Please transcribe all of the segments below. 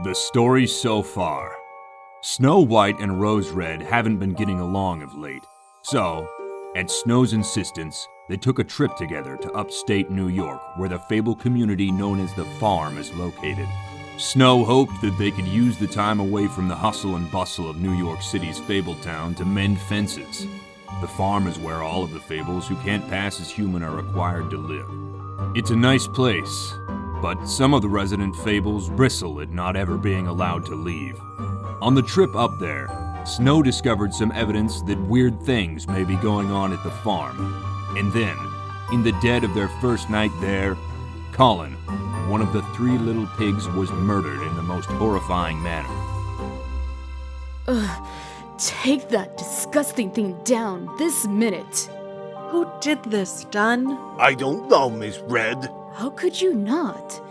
The story so far. Snow White and Rose Red haven't been getting along of late, so, at Snow's insistence, they took a trip together to upstate New York, where the fable community known as the Farm is located. Snow hoped that they could use the time away from the hustle and bustle of New York City's Fabletown to mend fences. The Farm is where all of the Fables who can't pass as human are required to live. It's a nice place, but some of the resident Fables bristle at not ever being allowed to leave. On the trip up there, Snow discovered some evidence that weird things may be going on at the farm. And then, in the dead of their first night there, Colin, one of the three little pigs, was murdered in the most horrifying manner. Take that disgusting thing down this minute. Who did this, Dunn? I don't know, Miss Red. How could you not?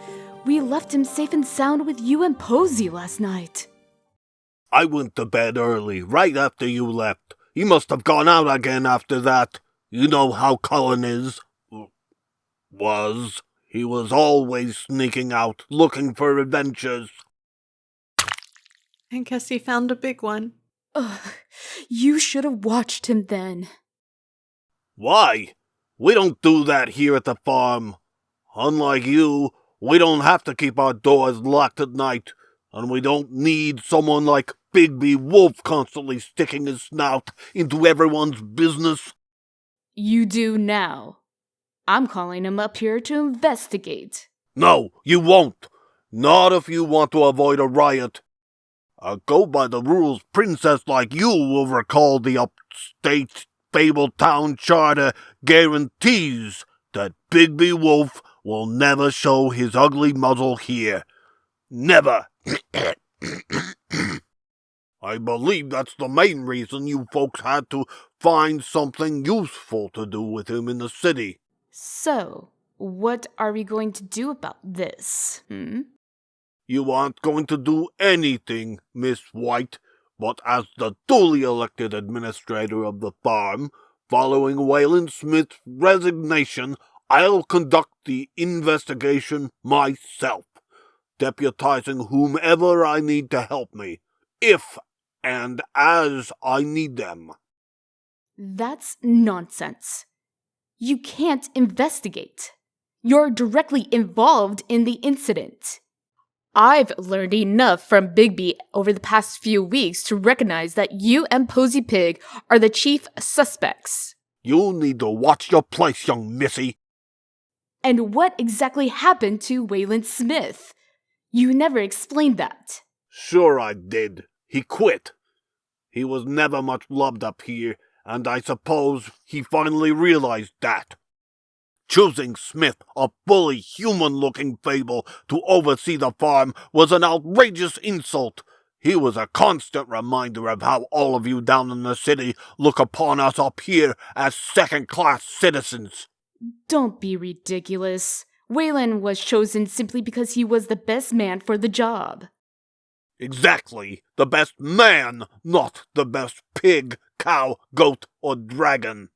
We left him safe and sound with you and Posey last night. I went to bed early, right after you left. He must have gone out again after that. You know how Cullen is. Was. He was always sneaking out, looking for adventures. I guess he found a big one. You should have watched him then. Why? We don't do that here at the farm. Unlike you, we don't have to keep our doors locked at night, and we don't need someone like Bigby Wolf constantly sticking his snout into everyone's business. You do now. I'm calling him up here to investigate. No, you won't. Not if you want to avoid a riot. I'll go by the rules princess like you will recall the upstate Fabletown Charter guarantees that Bigby Wolf will never show his ugly muzzle here. Never. I believe that's the main reason you folks had to find something useful to do with him in the city. So, what are we going to do about this, You aren't going to do anything, Miss White, but as the duly elected administrator of the farm, following Wayland Smith's resignation, I'll conduct the investigation myself, deputizing whomever I need to help me, if and as I need them. That's nonsense. You can't investigate. You're directly involved in the incident. I've learned enough from Bigby over the past few weeks to recognize that you and Posey Pig are the chief suspects. You need to watch your place, young missy. And what exactly happened to Wayland Smith? You never explained that. Sure I did. He quit. He was never much loved up here, and I suppose he finally realized that. Choosing Smith, a fully human-looking Fable, to oversee the farm was an outrageous insult. He was a constant reminder of how all of you down in the city look upon us up here as second-class citizens. Don't be ridiculous. Wayland was chosen simply because he was the best man for the job. Exactly. The best man, not the best pig, cow, goat, or dragon.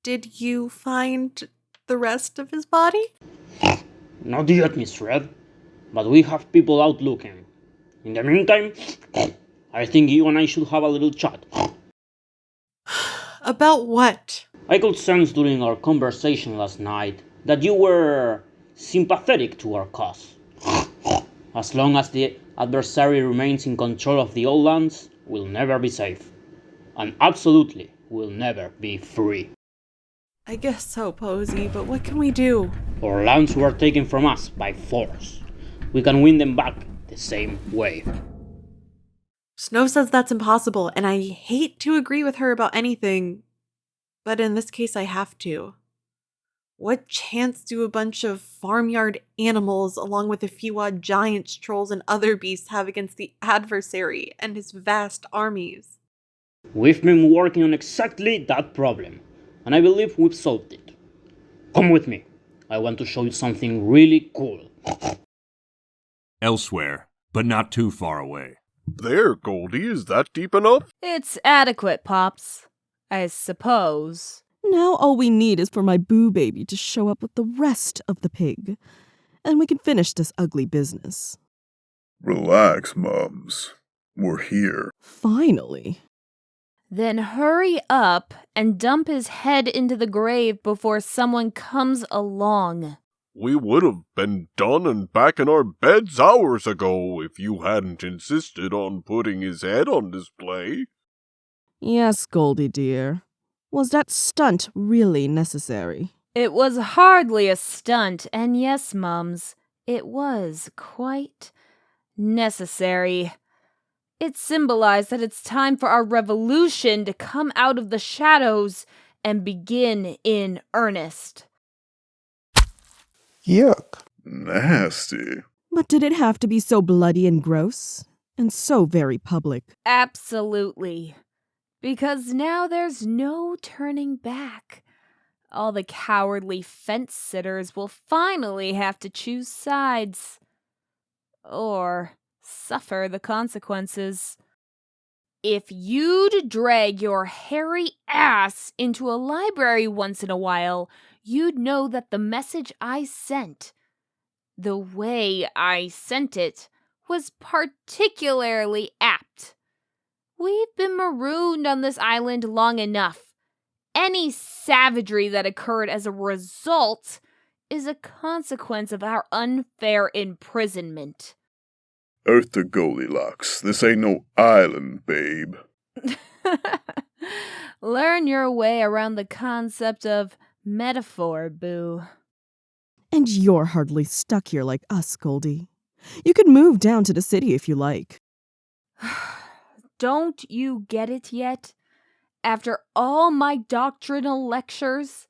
Did you find the rest of his body? Not yet, Miss Red, but we have people out looking. In the meantime, I think you and I should have a little chat. About what? I could sense during our conversation last night that you were sympathetic to our cause. As long as the adversary remains in control of the old lands, we'll never be safe. And absolutely, we'll never be free. I guess so, Posey, but what can we do? Our lands were taken from us by force. We can win them back the same way. Snow says that's impossible, and I hate to agree with her about anything, but in this case I have to. What chance do a bunch of farmyard animals, along with a few odd giants, trolls, and other beasts have against the adversary and his vast armies? We've been working on exactly that problem, and I believe we've solved it. Come with me. I want to show you something really cool. Elsewhere, but not too far away. There, Goldie, is that deep enough? It's adequate, Pops. I suppose. Now all we need is for my boo baby to show up with the rest of the pig, and we can finish this ugly business. Relax, Mums. We're here. Finally. Then hurry up and dump his head into the grave before someone comes along. We would have been done and back in our beds hours ago if you hadn't insisted on putting his head on display. Yes, Goldie dear. Was that stunt really necessary? It was hardly a stunt, and yes, Mums, it was quite necessary. It symbolized that it's time for our revolution to come out of the shadows and begin in earnest. Yuck. Nasty. But did it have to be so bloody and gross? And so very public? Absolutely. Because now there's no turning back. All the cowardly fence-sitters will finally have to choose sides. Or suffer the consequences. If you'd drag your hairy ass into a library once in a while, you'd know that the message I sent, the way I sent it, was particularly apt. We've been marooned on this island long enough. Any savagery that occurred as a result is a consequence of our unfair imprisonment. Earth to Goldilocks. This ain't no island, babe. Learn your way around the concept of metaphor, boo. And you're hardly stuck here like us, Goldie. You could move down to the city if you like. Don't you get it yet? After all my doctrinal lectures?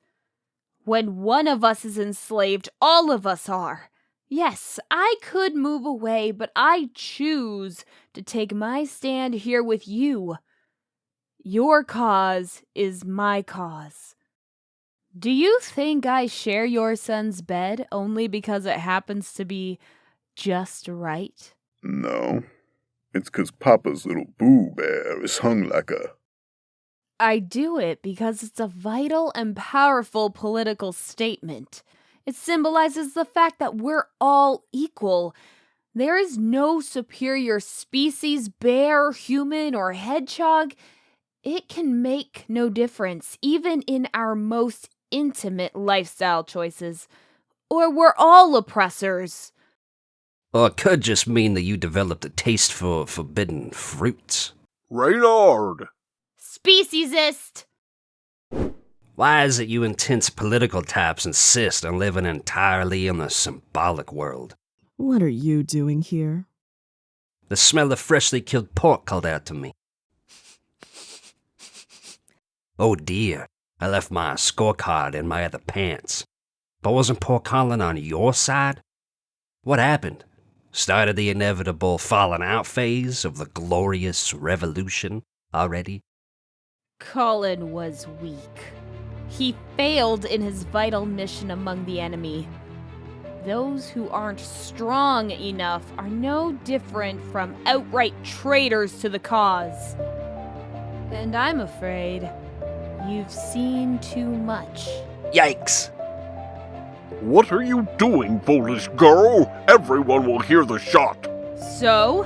When one of us is enslaved, all of us are. Yes, I could move away, but I choose to take my stand here with you. Your cause is my cause. Do you think I share your son's bed only because it happens to be just right? No. It's 'cause Papa's little Boo Bear is hung like a... I do it because it's a vital and powerful political statement. It symbolizes the fact that we're all equal. There is no superior species, bear, human, or hedgehog. It can make no difference, even in our most intimate lifestyle choices. Or we're all oppressors. Or it could just mean that you developed a taste for forbidden fruits. Reynard! Speciesist! Why is it you intense political types insist on living entirely in the symbolic world? What are you doing here? The smell of freshly killed pork called out to me. Oh dear, I left my scorecard in my other pants. But wasn't Pork Colin on your side? What happened? Started the inevitable falling out phase of the glorious revolution already? Colin was weak. He failed in his vital mission among the enemy. Those who aren't strong enough are no different from outright traitors to the cause. And I'm afraid you've seen too much. Yikes! What are you doing, foolish girl? Everyone will hear the shot. So?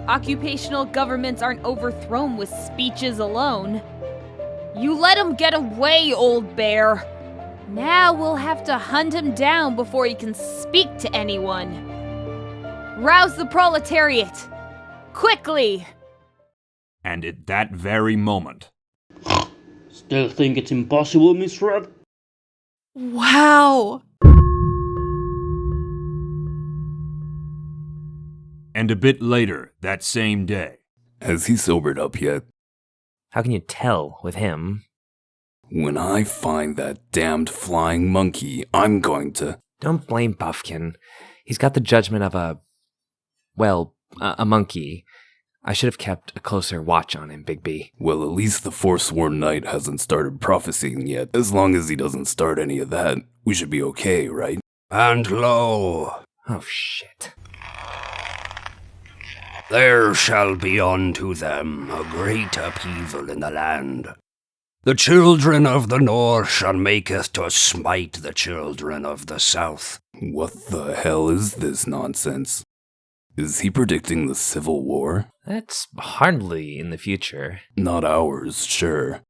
Occupational governments aren't overthrown with speeches alone. You let him get away, old bear. Now we'll have to hunt him down before he can speak to anyone. Rouse the proletariat! Quickly! And at that very moment, Still think it's impossible, Miss Red? Wow. and a bit later that same day. Has he sobered up yet? How can you tell with him? When I find that damned flying monkey, I'm going to... Don't blame Buffkin. He's got the judgment of a monkey. I should have kept a closer watch on him, Bigby. Well, at least the Forsworn Knight hasn't started prophesying yet. As long as he doesn't start any of that, we should be okay, right? And lo, Oh, shit. there shall be unto them a great upheaval in the land. The children of the north shall maketh to smite the children of the south. What the hell is this nonsense? Is he predicting the Civil War? That's hardly in the future. Not ours, sure.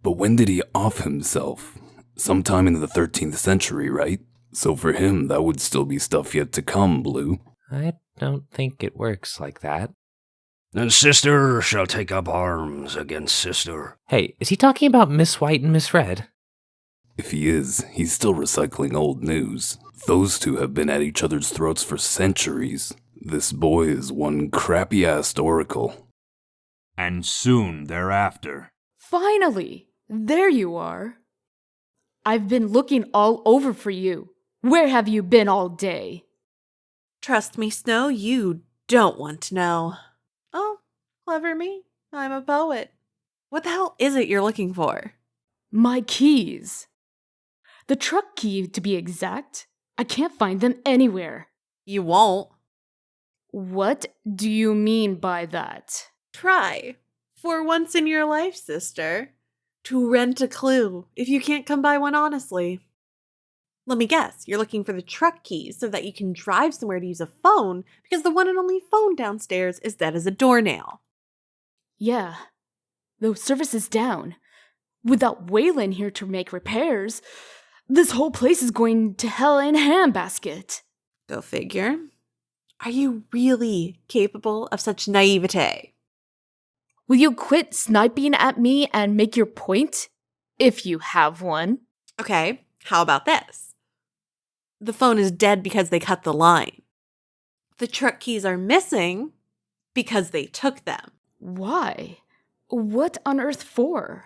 But when did he off himself? Sometime in the 13th century, right? So for him, that would still be stuff yet to come, Blue. I don't think it works like that. Then sister shall take up arms against sister. Hey, is he talking about Miss White and Miss Red? If he is, he's still recycling old news. Those two have been at each other's throats for centuries. This boy is one crappy-ass oracle. And soon thereafter. Finally! There you are. I've been looking all over for you. Where have you been all day? Trust me, Snow, you don't want to know. Oh, clever me. I'm a poet. What the hell is it you're looking for? My keys. The truck key, to be exact. I can't find them anywhere. You won't. What do you mean by that? Try, for once in your life, sister, to rent a clue if you can't come by one honestly. Let me guess, you're looking for the truck keys so that you can drive somewhere to use a phone because the one and only phone downstairs is dead as a doornail. Yeah, the service is down. Without Waylon here to make repairs, this whole place is going to hell in a handbasket. Go figure. Are you really capable of such naivete? Will you quit sniping at me and make your point? If you have one. Okay, how about this? The phone is dead because they cut the line. The truck keys are missing because they took them. Why? What on earth for?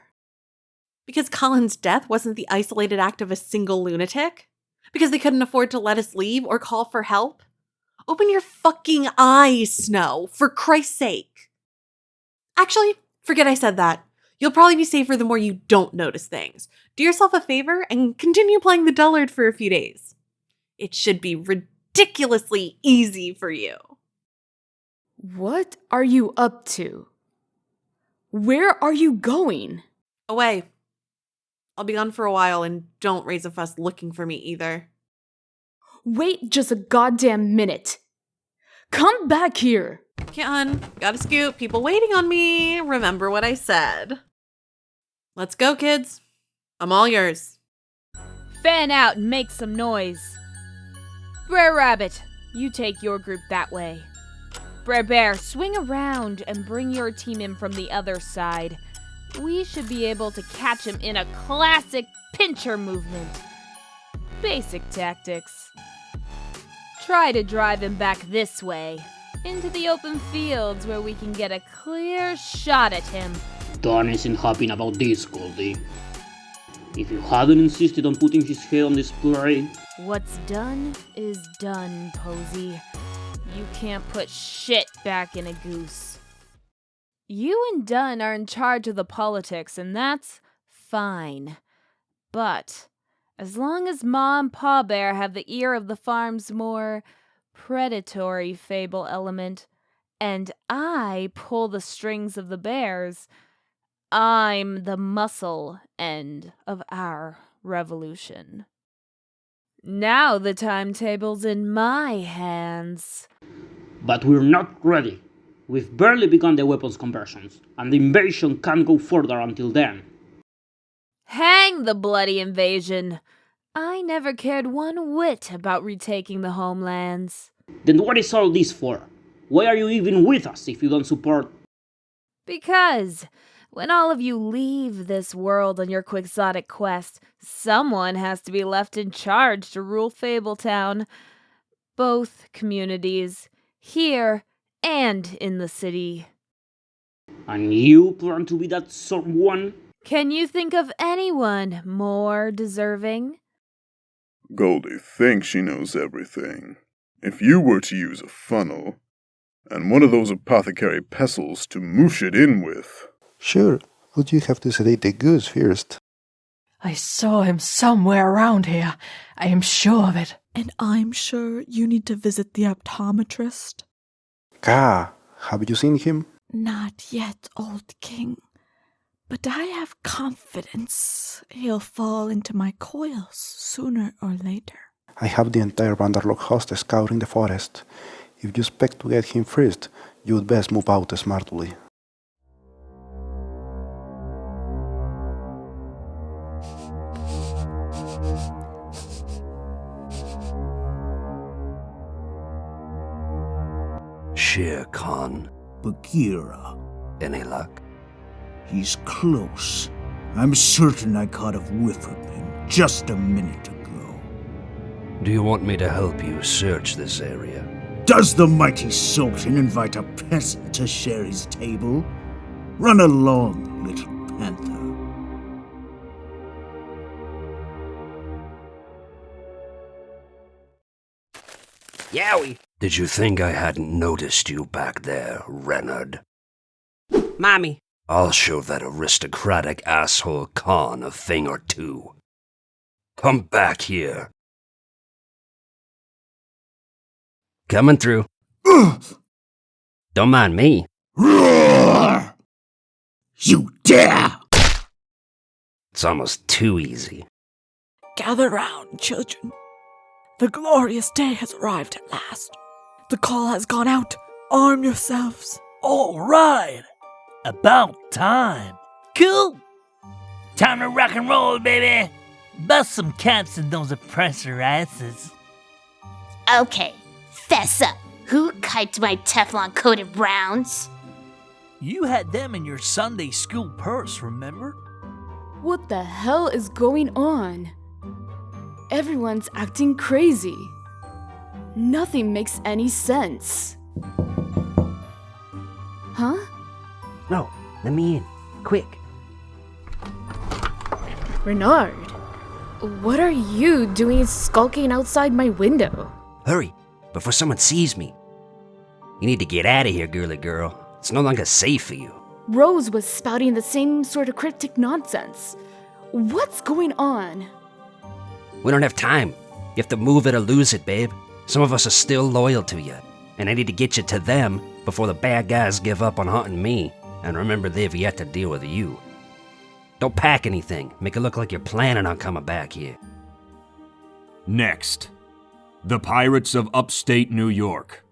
Because Colin's death wasn't the isolated act of a single lunatic? Because they couldn't afford to let us leave or call for help? Open your fucking eyes, Snow, for Christ's sake. Actually, forget I said that. You'll probably be safer the more you don't notice things. Do yourself a favor and continue playing the dullard for a few days. It should be ridiculously easy for you. What are you up to? Where are you going? Away. I'll be gone for a while and don't raise a fuss looking for me either. Wait just a goddamn minute. Come back here. Can't, hun. Gotta scoot. People waiting on me. Remember what I said. Let's go, kids. I'm all yours. Fan out and make some noise. Brer Rabbit, you take your group that way. Brer Bear, swing around and bring your team in from the other side. We should be able to catch him in a classic pincher movement. Basic tactics. Try to drive him back this way, into the open fields where we can get a clear shot at him. Don isn't happy about this, Goldie. If you hadn't insisted on putting his head on display... What's done is done, Posey. You can't put shit back in a goose. You and Dunn are in charge of the politics, and that's fine. But as long as Ma and Pa Bear have the ear of the farm's more predatory fable element, and I pull the strings of the bears, I'm the muscle end of our revolution. Now the timetable's in my hands. But we're not ready. We've barely begun the weapons conversions, and the invasion can't go further until then. Hang the bloody invasion! I never cared one whit about retaking the homelands. Then what is all this for? Why are you even with us if you don't support... Because when all of you leave this world on your quixotic quest, someone has to be left in charge to rule Fabletown. Both communities, here and in the city. And you plan to be that someone? Can you think of anyone more deserving? Goldie thinks she knows everything. If you were to use a funnel, and one of those apothecary pestles to moosh it in with... Sure, but you have to sedate the goose first. I saw him somewhere around here. I am sure of it. And I'm sure you need to visit the optometrist. Ka, have you seen him? Not yet, old king. But I have confidence he'll fall into my coils sooner or later. I have the entire Vanderlock host scouring the forest. If you expect to get him first, you'd best move out smartly. Shere Khan. Baghera. Any luck? He's close. I'm certain I caught a whiff of him just a minute ago. Do you want me to help you search this area? Does the mighty Sultan invite a peasant to share his table? Run along, little panther. Yowie! Did you think I hadn't noticed you back there, Reynard? Mommy. I'll show that aristocratic asshole Khan a thing or two. Come back here. Coming through. Don't mind me. Roar! You dare! It's almost too easy. Gather round, children. The glorious day has arrived at last. The call has gone out. Arm yourselves. All right. About time. Cool. Time to rock and roll, baby. Bust some caps in those oppressor asses. Okay, fess up. Who kiked my Teflon-coated rounds? You had them in your Sunday school purse, remember? What the hell is going on? Everyone's acting crazy. Nothing makes any sense. Huh? No, let me in. Quick. Reynard, what are you doing skulking outside my window? Hurry, before someone sees me. You need to get out of here, girly girl. It's no longer safe for you. Rose was spouting the same sort of cryptic nonsense. What's going on? We don't have time. You have to move it or lose it, babe. Some of us are still loyal to you, and I need to get you to them before the bad guys give up on hunting me. And remember, they've yet to deal with you. Don't pack anything. Make it look like you're planning on coming back here. Next, the Pirates of Upstate New York.